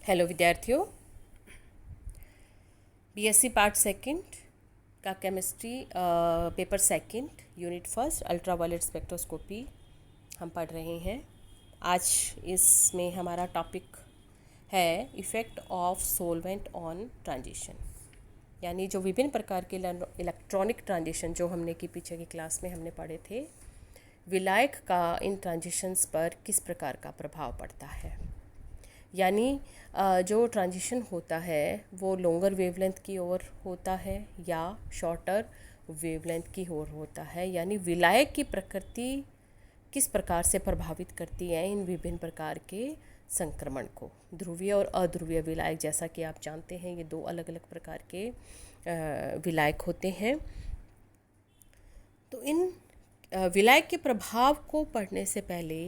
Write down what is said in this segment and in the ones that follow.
Hello विद्यार्थियों, BSc part second का chemistry paper second unit first ultraviolet spectroscopy हम पढ़ रहे हैं। आज इसमें हमारा टॉपिक है effect of solvent on transition, यानी जो विभिन्न प्रकार के इलेक्ट्रॉनिक ट्रांजिशन जो हमने की पीछे की क्लास में हमने पढ़े थे, विलायक का इन ट्रांजिशंस पर किस प्रकार का प्रभाव पड़ता है। यानी जो ट्रांजिशन होता है वो लॉन्गर वेवलेंथ की ओर होता है या शॉर्टर वेवलेंथ की ओर होता है, यानी विलायक की प्रकृति किस प्रकार से प्रभावित करती है इन विभिन्न प्रकार के संक्रमण को। ध्रुवीय और अध्रुवीय विलायक, जैसा कि आप जानते हैं, ये दो अलग अलग प्रकार के विलायक होते हैं। तो इन विलायक के प्रभाव को पढ़ने से पहले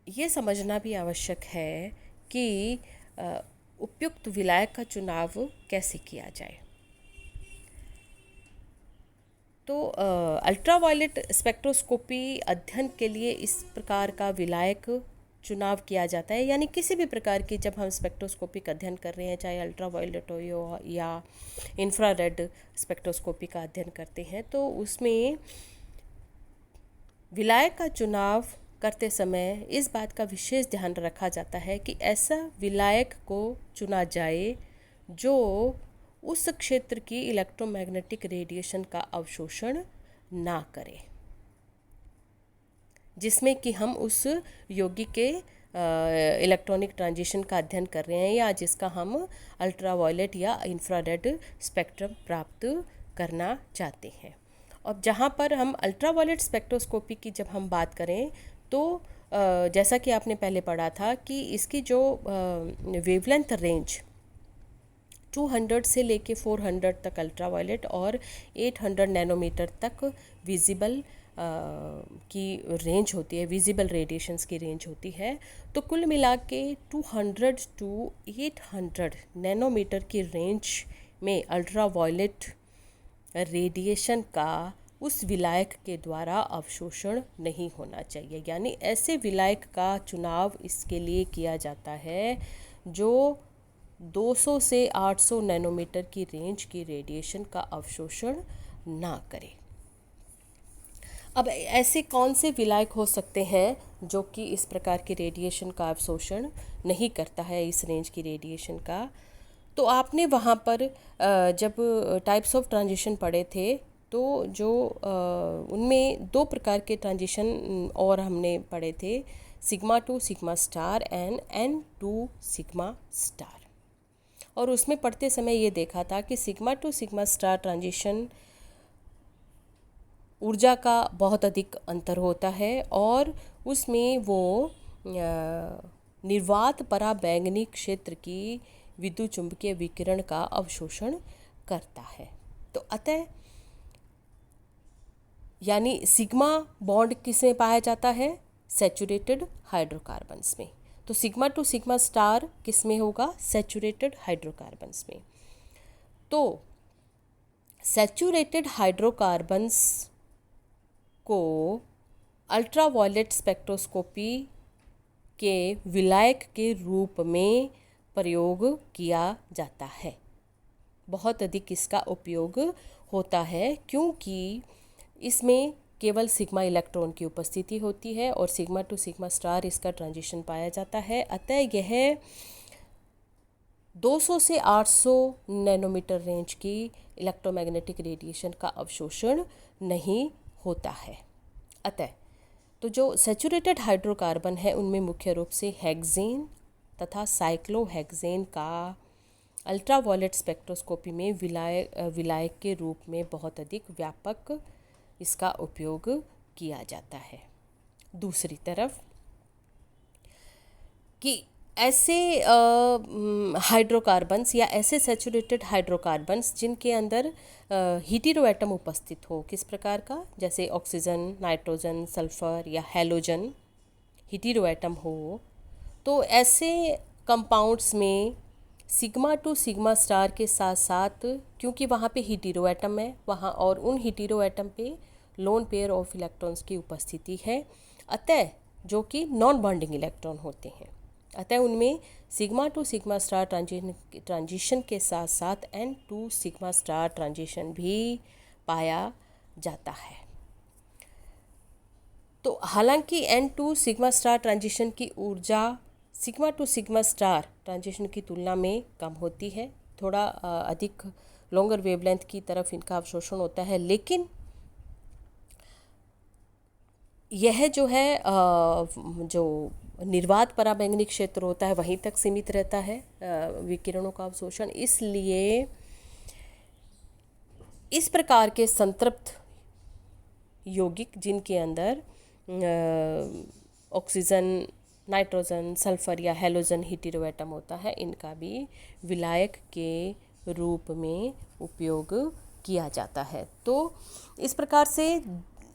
ये समझना भी आवश्यक है कि उपयुक्त विलायक का चुनाव कैसे किया जाए। तो अल्ट्रावायलेट स्पेक्ट्रोस्कोपी अध्ययन के लिए इस प्रकार का विलायक चुनाव किया जाता है, यानी किसी भी प्रकार की जब हम स्पेक्ट्रोस्कोपी का अध्ययन कर रहे हैं, चाहे अल्ट्रावायलेट हो या इंफ्रारेड स्पेक्ट्रोस्कोपी का अध्ययन करते हैं, तो उसमें विलायक का चुनाव करते समय इस बात का विशेष ध्यान रखा जाता है कि ऐसा विलायक को चुना जाए जो उस क्षेत्र की इलेक्ट्रोमैग्नेटिक रेडिएशन का अवशोषण ना करे, जिसमें कि हम उस यौगिक के इलेक्ट्रॉनिक ट्रांजिशन का अध्ययन कर रहे हैं या जिसका हम अल्ट्रावायलेट या इंफ्रारेड स्पेक्ट्रम प्राप्त करना चाहते हैं। अब जहाँ पर हम अल्ट्रावायलेट स्पेक्ट्रोस्कोपी की जब हम बात करें तो जैसा कि आपने पहले पढ़ा था कि इसकी जो वेवलेंथ रेंज 200 से लेके 400 तक अल्ट्रावायलेट और 800 नैनोमीटर तक विजिबल की रेंज होती है, विजिबल रेडिएशंस की रेंज होती है। तो कुल मिला के 200 टू 800 नैनोमीटर की रेंज में अल्ट्रावायलेट रेडिएशन का उस विलायक के द्वारा अवशोषण नहीं होना चाहिए, यानी ऐसे विलायक का चुनाव इसके लिए किया जाता है जो 200 से 800 नैनोमीटर की रेंज की रेडिएशन का अवशोषण ना करे। अब ऐसे कौन से विलायक हो सकते हैं जो कि इस प्रकार के रेडिएशन का अवशोषण नहीं करता है, इस रेंज की रेडिएशन का। तो आपने वहाँ पर जब टाइप्स ऑफ ट्रांजिशन पढ़े थे तो जो उनमें दो प्रकार के ट्रांजिशन और हमने पढ़े थे, sigma to sigma star and N to sigma star. और उसमें पढ़ते समय ये देखा था कि sigma to sigma star transition ऊर्जा का बहुत अधिक अंतर होता है और उसमें वो निर्वात पराबैंगनी क्षेत्र की विद्युत चुंबकीय विकिरण का अवशोषण करता है। तो अतः यानी सिग्मा बॉन्ड किसमें पाया जाता है? सैचुरेटेड हाइड्रोकार्बन्स में। तो सिग्मा टू सिग्मा स्टार किसमें होगा? सैचुरेटेड हाइड्रोकार्बन्स में। तो सैचुरेटेड हाइड्रोकार्बन्स को अल्ट्रावायलेट स्पेक्ट्रोस्कोपी के विलायक के रूप में प्रयोग किया जाता है। बहुत अधिक इसका उपयोग होता है क्योंकि इसमें केवल सिग्मा इलेक्ट्रॉन की उपस्थिति होती है और सिग्मा टू सिग्मा स्टार इसका ट्रांजिशन पाया जाता है। अतः यह 200 से 800 नैनोमीटर रेंज की इलेक्ट्रोमैग्नेटिक रेडिएशन का अवशोषण नहीं होता है। अतः तो जो सैचुरेटेड हाइड्रोकार्बन है उनमें मुख्य रूप से हेक्सेन तथा साइक्लोहेक्सेन का अल्ट्रावायलेट स्पेक्ट्रोस्कोपी में विलायक के रूप में बहुत अधिक व्यापक इसका उपयोग किया जाता है। दूसरी तरफ कि ऐसे हाइड्रोकार्बन्स या ऐसे सैचुरेटेड हाइड्रोकार्बन्स जिनके अंदर हीटेरो एटम उपस्थित हो, किस प्रकार का? जैसे ऑक्सीजन, नाइट्रोजन, सल्फर या हैलोजन हीटेरो एटम हो, तो ऐसे कंपाउंड्स में सिग्मा टू सिग्मा स्टार के साथ साथ, क्योंकि वहाँ पे हीटेरो एटम है वहाँ और उन हीटेरो एटम पे लोन पेयर ऑफ इलेक्ट्रॉन्स की उपस्थिति है, अतः जो कि नॉन बॉन्डिंग इलेक्ट्रॉन होते हैं। अतः उनमें sigma to sigma star transition के साथ साथ N to sigma star transition भी पाया जाता है। तो हालांकि N to sigma star transition की ऊर्जा sigma to sigma star transition की तुलना में कम होती है, थोड़ा अधिक लॉन्गर वेवलेंथ की तरफ इनका अवशोषण होता है, लेकिन यह जो है जो निर्वात पराबैंगनी क्षेत्र होता है वहीं तक सीमित रहता है विकिरणों का अवशोषण। इसलिए इस प्रकार के संतृप्त यौगिक जिनके अंदर ऑक्सीजन, नाइट्रोजन, सल्फर या हैलोजन हीटेरोएटम होता है, इनका भी विलायक के रूप में उपयोग किया जाता है। तो इस प्रकार से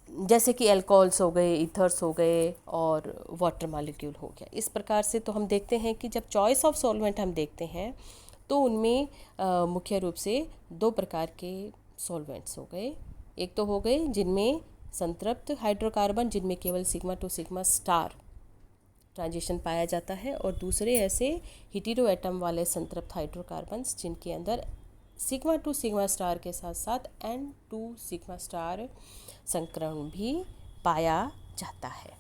जैसे कि अल्कोहल्स हो गए, ईथर्स हो गए और वाटर मॉलिक्यूल हो गया, इस प्रकार से तो हम देखते हैं कि जब चॉइस ऑफ सॉल्वेंट हम देखते हैं तो उनमें मुख्य रूप से दो प्रकार के सॉल्वेंट्स हो गए। एक तो हो गए जिनमें संतृप्त हाइड्रोकार्बन जिनमें केवल sigma to sigma star transition पाया जाता है, और दूसरे ऐसे हीटेरोएटम वाले संतृप्त हाइड्रोकार्बन्स जिनके अंदर सिग्मा टू सिग्मा स्टार के साथ साथ एन टू सिग्मा स्टार संकरण भी पाया जाता है।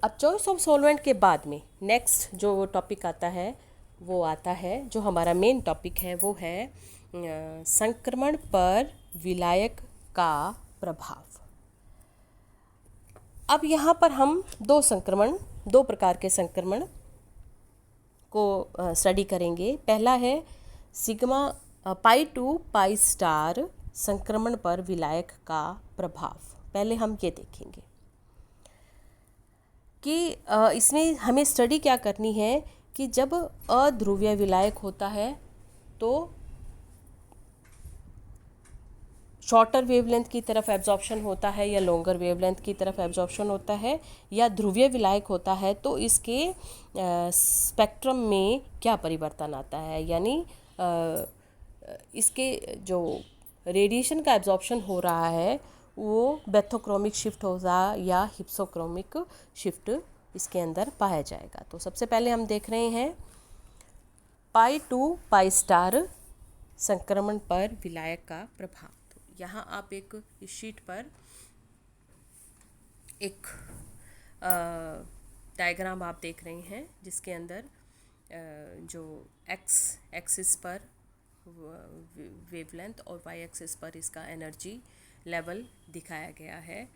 अब चॉइस ऑफ सॉल्वेंट के बाद में नेक्स्ट जो टॉपिक आता है वो आता है, जो हमारा मेन टॉपिक है वो है संक्रमण पर विलायक का प्रभाव। अब यहाँ पर हम दो प्रकार के संक्रमण को स्टडी करेंगे। पहला है sigma pi to pi star संक्रमण पर विलायक का प्रभाव। पहले हम ये देखेंगे कि इसमें हमें स्टडी क्या करनी है कि जब अध्रुवीय विलायक होता है तो शॉर्टर वेवलेंथ की तरफ एब्जॉर्प्शन होता है या लॉन्गर वेवलेंथ की तरफ एब्जॉर्प्शन होता है, या ध्रुवीय विलायक होता है तो इसके स्पेक्ट्रम में क्या परिवर्तन आता है, यानी इसके जो रेडिएशन का एब्जॉर्प्शन हो रहा है वो बेथोक्रोमिक शिफ्ट होगा या हिप्सोक्रोमिक शिफ्ट इसके अंदर पाया जाएगा। तो सबसे पहले हम देख रहे हैं पाई टू पाई स्टार संक्रमण पर विलायक का प्रभाव। यहाँ आप एक इस शीट पर एक डायग्राम आप देख रहे हैं जिसके अंदर जो एक्स एक्सिस पर वेवलेंथ और वाई एक्सिस पर इसका एनर्जी लेवल दिखाया गया है,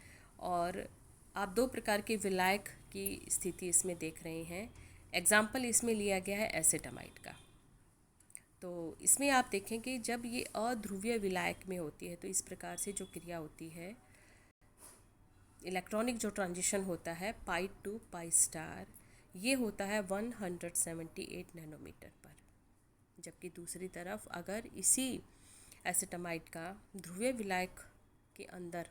और आप दो प्रकार के विलायक की स्थिति इसमें देख रहे हैं। एग्जाम्पल इसमें लिया गया है एसिटामाइड का। तो इसमें आप देखेंगे जब ये अध्रुवीय विलायक में होती है तो इस प्रकार से जो क्रिया होती है, इलेक्ट्रॉनिक जो ट्रांजिशन होता है पाई टू पाई स्टार, ये होता है 178 नैनोमीटर पर। जबकि दूसरी तरफ अगर इसी एसिटामाइड का ध्रुवीय विलायक के अंदर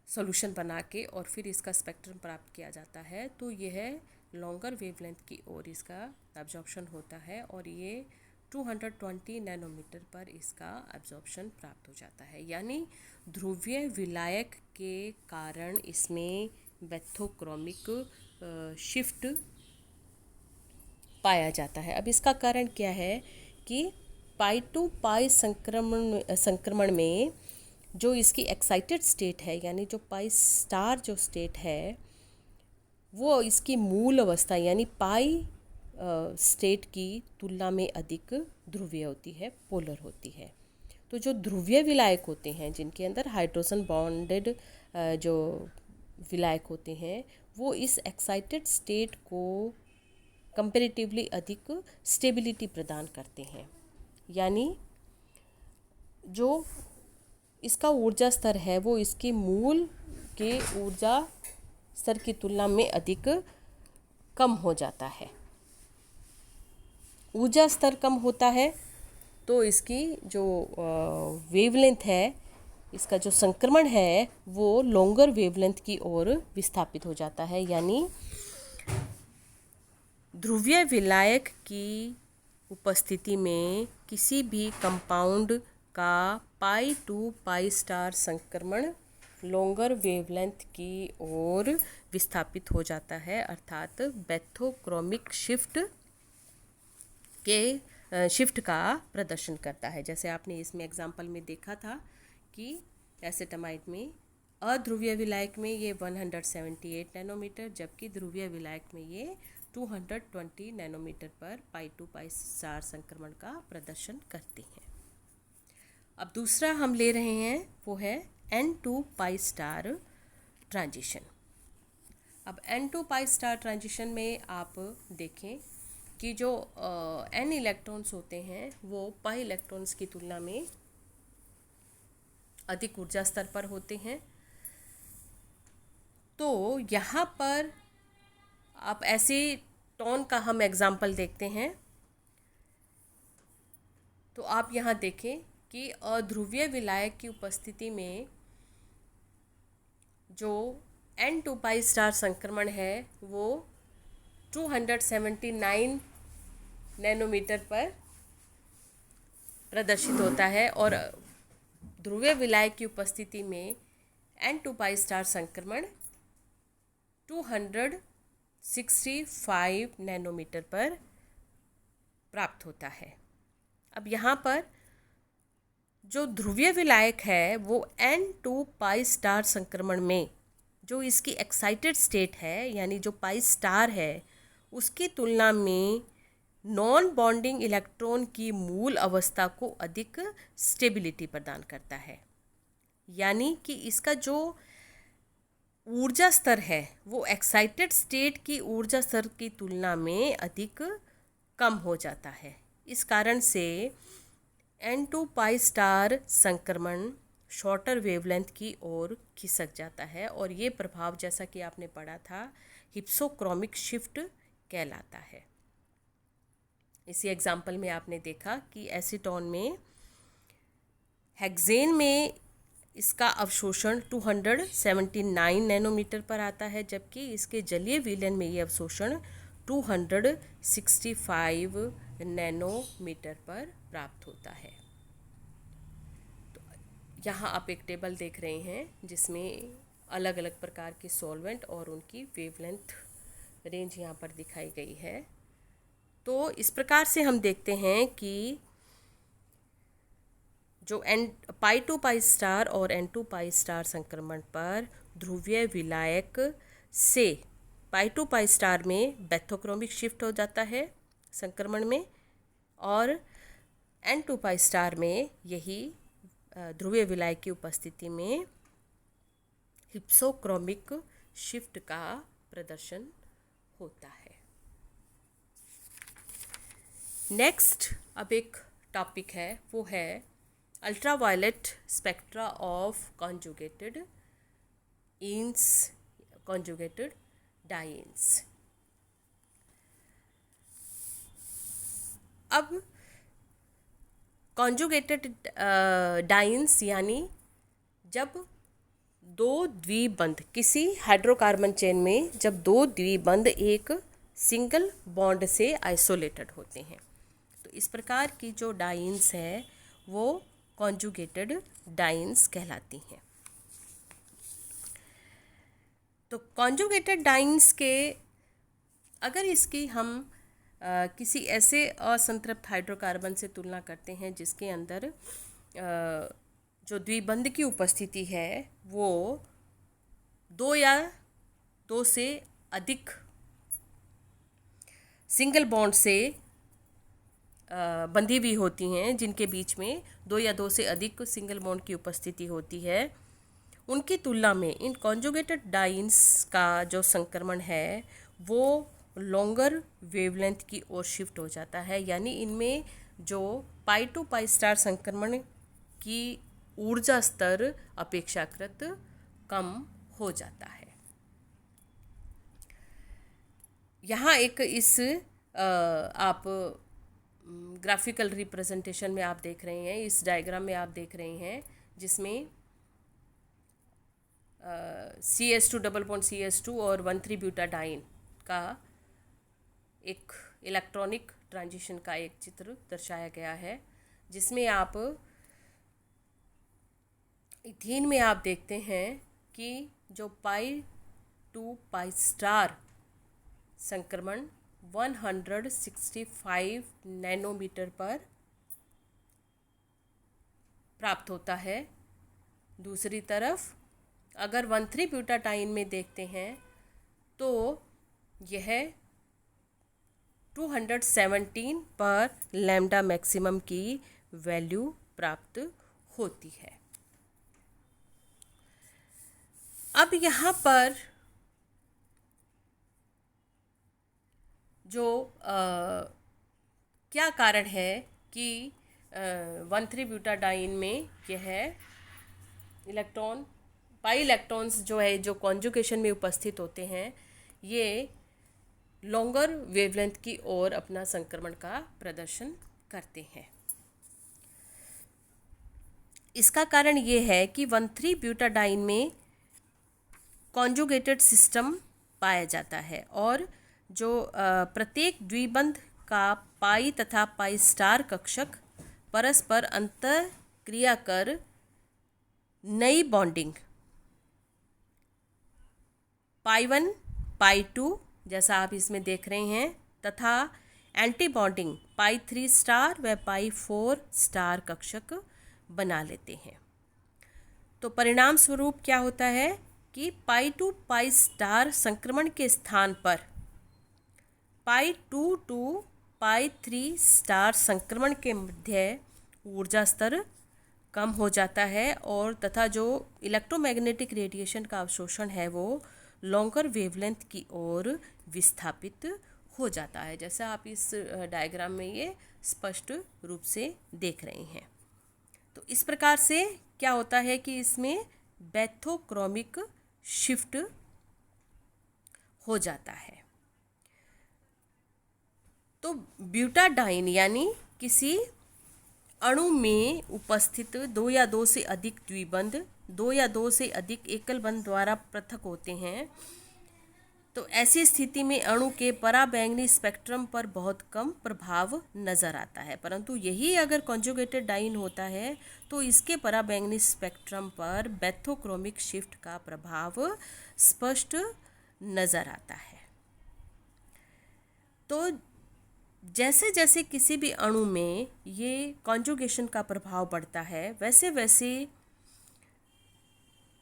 सॉल्यूशन बना के और फिर इसका स्पेक्ट्रम प्राप्त किया जाता है तो यह लॉन्गर वेवलेंथ की ओर इसका एब्जॉर्प्शन होता है और ये 220 नैनोमीटर पर इसका एब्जॉर्प्शन प्राप्त हो जाता है। यानी ध्रुवीय विलायक के कारण इसमें बेथोक्रोमिक शिफ्ट पाया जाता है। अब इसका कारण क्या है कि पाई टू पाई संक्रमण में जो इसकी एक्साइटेड स्टेट है, यानी जो पाई स्टार जो स्टेट है वो इसकी मूल अवस्था यानी पाई स्टेट की तुलना में अधिक ध्रुवीय होती है, पोलर होती है। तो जो ध्रुवीय विलायक होते हैं जिनके अंदर हाइड्रोजन बॉन्डेड जो विलायक होते हैं वो इस एक्साइटेड स्टेट को कंपैरेटिवली अधिक स्टेबिलिटी प्रदान करते हैं, यानी जो इसका ऊर्जा स्तर है वो इसके मूल के ऊर्जा स्तर की तुलना में अधिक कम हो जाता है। ऊर्जा स्तर कम होता है तो इसकी जो वेवलेंथ है, इसका जो संक्रमण है वो लॉन्गर वेवलेंथ की ओर विस्थापित हो जाता है। यानी ध्रुवीय विलायक की उपस्थिति में किसी भी कंपाउंड का पाई टू पाई स्टार संक्रमण लॉन्गर वेवलेंथ की ओर विस्थापित हो जाता है, अर्थात बैथोक्रोमिक शिफ्ट का प्रदर्शन करता है। जैसे आपने इसमें एग्जाम्पल में देखा था कि एसेटामाइड में अध्रुवीय विलायक में ये 178 नैनोमीटर, जबकि ध्रुवीय विलायक में ये 220 नैनोमीटर पर पाई टू पाई स्टार संक्रमण का प्रदर्शन करती हैं। अब दूसरा हम ले रहे हैं वो है N2 पाई स्टार ट्रांजिशन। अब N2 पाई स्टार ट्रांजिशन में आप देखें कि जो N इलेक्ट्रॉन्स होते हैं वो पाई इलेक्ट्रॉन्स की तुलना में अधिक ऊर्जा स्तर पर होते हैं। तो यहाँ पर आप ऐसे टोन का हम एग्जाम्पल देखते हैं। तो आप यहाँ देखें कि अध्रुवीय विलायक की उपस्थिति में जो N2 पाई स्टार संक्रमण है वो 279 नैनोमीटर पर प्रदर्शित होता है, और ध्रुवीय विलायक की उपस्थिति में N2 पाई स्टार संक्रमण 265 नैनोमीटर पर प्राप्त होता है। अब यहाँ पर जो ध्रुवीय विलायक है वो N2 पाई स्टार संक्रमण में जो इसकी एक्साइटेड स्टेट है, यानी जो पाई स्टार है, उसकी तुलना में नॉन बॉन्डिंग इलेक्ट्रॉन की मूल अवस्था को अधिक स्टेबिलिटी प्रदान करता है। यानी कि इसका जो ऊर्जा स्तर है वो एक्साइटेड स्टेट की ऊर्जा स्तर की तुलना में अधिक कम हो जाता है। इस कारण से N2 पाई स्टार संक्रमण शॉर्टर वेवलेंथ की ओर खिसक जाता है, और ये प्रभाव जैसा कि आपने पढ़ा था हिप्सोक्रोमिक शिफ्ट कहलाता है। इसी एग्जाम्पल में आपने देखा कि एसीटोन में हेक्सेन में इसका अवशोषण 279 नैनोमीटर पर आता है, जबकि इसके जलीय विलयन में ये अवशोषण 265 नैनोमीटर पर प्राप्त होता है। तो यहाँ आप एक टेबल देख रहे हैं जिसमें अलग अलग प्रकार के सॉल्वेंट और उनकी वेवलेंथ रेंज यहाँ पर दिखाई गई है। तो इस प्रकार से हम देखते हैं कि जो पाई टू पाई स्टार और N2 पाई स्टार संक्रमण पर ध्रुवीय विलायक से पाई टू पाई स्टार में बैथोक्रोमिक शिफ्ट हो जाता है संक्रमण में, और N2 पाई स्टार में यही ध्रुवीय विलायक की उपस्थिति में हिप्सोक्रोमिक शिफ्ट का प्रदर्शन होता है। नेक्स्ट अब एक टॉपिक है वो है ultraviolet spectra of conjugated dance. अब कॉन्जुगेटेड डाइन्स यानी जब दो द्विबंध किसी हाइड्रोकार्बन चेन में जब दो द्विबंध एक सिंगल बॉन्ड से आइसोलेटेड होते हैं, तो इस प्रकार की जो डाइन्स है वो कॉन्जुगेटेड डाइन्स कहलाती हैं। तो कॉन्जुगेटेड डाइन्स के अगर इसकी हम किसी ऐसे असंतृप्त हाइड्रोकार्बन से तुलना करते हैं जिसके अंदर जो द्विबंध की उपस्थिति है वो दो या दो से अधिक सिंगल बॉन्ड से बंधी हुई होती हैं, जिनके बीच में दो या दो से अधिक सिंगल बॉन्ड की उपस्थिति होती है, उनकी तुलना में इन कॉन्जुगेटेड डाइन्स का जो संक्रमण है वो लॉन्गर वेवलेंथ की ओर शिफ्ट हो जाता है। यानी इनमें जो पाई टू पाई स्टार संक्रमण की ऊर्जा स्तर अपेक्षाकृत कम हो जाता है। यहाँ एक इस आप ग्राफिकल रिप्रेजेंटेशन में आप देख रहे हैं, इस डायग्राम में आप देख रहे हैं जिसमें CS2 डबल बॉन्ड CS2 और 1,3-ब्यूटाडाइन का एक इलेक्ट्रॉनिक ट्रांजिशन का एक चित्र दर्शाया गया है, जिसमें आप इथीन में आप देखते हैं कि जो पाई टू पाई स्टार संक्रमण 165 नैनोमीटर पर प्राप्त होता है। दूसरी तरफ अगर 1,3-ब्यूटाडाइन में देखते हैं तो यह 217 पर लैम्डा मैक्सिमम की वैल्यू प्राप्त होती है। अब यहाँ पर जो क्या कारण है कि 1,3-ब्यूटाडाइन में यह पाई इलेक्ट्रॉन्स जो है जो कॉन्जुगेशन में उपस्थित होते हैं, ये लॉन्गर वेवलेंथ की ओर अपना संक्रमण का प्रदर्शन करते हैं। इसका कारण ये है कि 1,3-ब्यूटाडाइन में कॉन्जुगेटेड सिस्टम पाया जाता है और जो प्रत्येक द्विबंध का पाई तथा पाई स्टार कक्षक परस्पर अंतर क्रिया कर नई बॉन्डिंग पाई 1 पाई 2 जैसा आप इसमें देख रहे हैं तथा एंटी बॉन्डिंग पाई 3 स्टार व पाई 4 स्टार कक्षक बना लेते हैं। तो परिणाम स्वरूप क्या होता है कि पाई 2 पाई स्टार संक्रमण के स्थान पर पाई 2 टू पाई 3 स्टार संक्रमण के मध्य ऊर्जा स्तर कम हो जाता है और तथा जो इलेक्ट्रोमैग्नेटिक रेडिएशन का अवशोषण है वो लॉन्गर वेवलेंथ की ओर विस्थापित हो जाता है, जैसा आप इस डायग्राम में ये स्पष्ट रूप से देख रहे हैं। तो इस प्रकार से क्या होता है कि इसमें बैथोक्रोमिक शिफ्ट हो जाता है। तो ब्यूटाडाइन यानी किसी अणु में उपस्थित 2 या 2 से अधिक द्विबंध 2 या 2 से अधिक एकल बंध द्वारा पृथक होते हैं। तो ऐसी स्थिति में अणु के पराबैंगनी स्पेक्ट्रम पर बहुत कम प्रभाव नज़र आता है, परंतु यही अगर कॉन्जुगेटेड डाइन होता है तो इसके पराबैंगनी स्पेक्ट्रम पर बैथोक्रोमिक शिफ्ट का प्रभाव स्पष्ट नज़र आता है। तो जैसे जैसे किसी भी अणु में ये कॉन्जुगेशन का प्रभाव बढ़ता है वैसे वैसे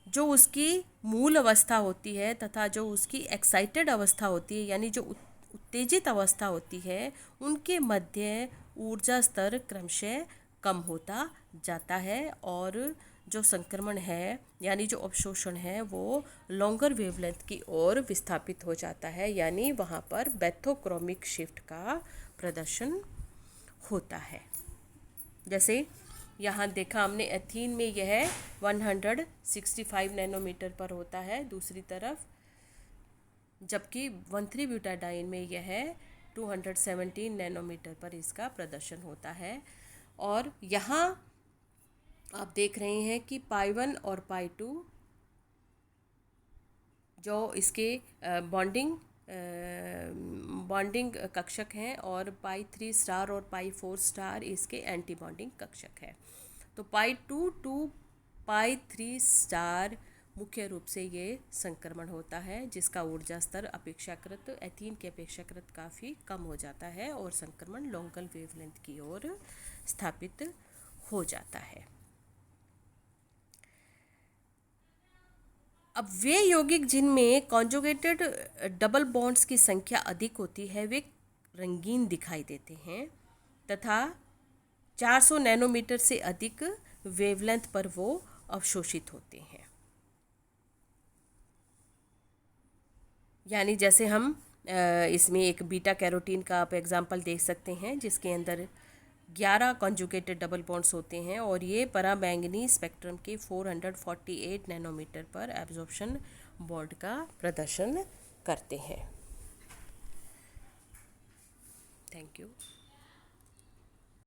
जो उसकी मूल अवस्था होती है तथा जो उसकी एक्साइटेड अवस्था होती है यानी जो उत्तेजित अवस्था होती है उनके मध्य ऊर्जा स्तर क्रमशः कम होता जाता है और जो संक्रमण है यानी जो अवशोषण है वो लॉन्गर वेवलेंथ की ओर विस्थापित हो जाता है, यानी वहाँ पर बैथोक्रोमिक शिफ्ट का प्रदर्शन होता है। जैसे यहाँ देखा हमने एथीन में यह 165 नैनोमीटर पर होता है, दूसरी तरफ जबकि 1,3-ब्यूटाडाइन में यह 217 नैनोमीटर पर इसका प्रदर्शन होता है। और यहाँ आप देख रहे हैं कि पाई 1 और पाई 2 जो इसके बॉन्डिंग कक्षक हैं और पाई 3 स्टार और पाई 4 स्टार इसके एंटी बॉन्डिंग कक्षक है। तो पाई 2 टू पाई 3 स्टार मुख्य रूप से ये संक्रमण होता है जिसका ऊर्जा स्तर अपेक्षाकृत एथीन के अपेक्षाकृत काफ़ी कम हो जाता है और संक्रमण लॉन्गर वेवलेंथ की ओर स्थापित हो जाता है। अब वे यौगिक जिनमें कॉन्जुगेटेड डबल बॉन्ड्स की संख्या अधिक होती है वे रंगीन दिखाई देते हैं तथा 400 नैनोमीटर से अधिक वेवलेंथ पर वो अवशोषित होते हैं। यानी जैसे हम इसमें एक बीटा कैरोटीन का आप एग्जाम्पल देख सकते हैं जिसके अंदर 11 कॉन्जुगेटेड डबल बॉन्ड्स होते हैं और ये पराबैंगनी स्पेक्ट्रम के 448 नैनोमीटर पर एब्जॉर्प्शन बॉन्ड का प्रदर्शन करते हैं। Thank you.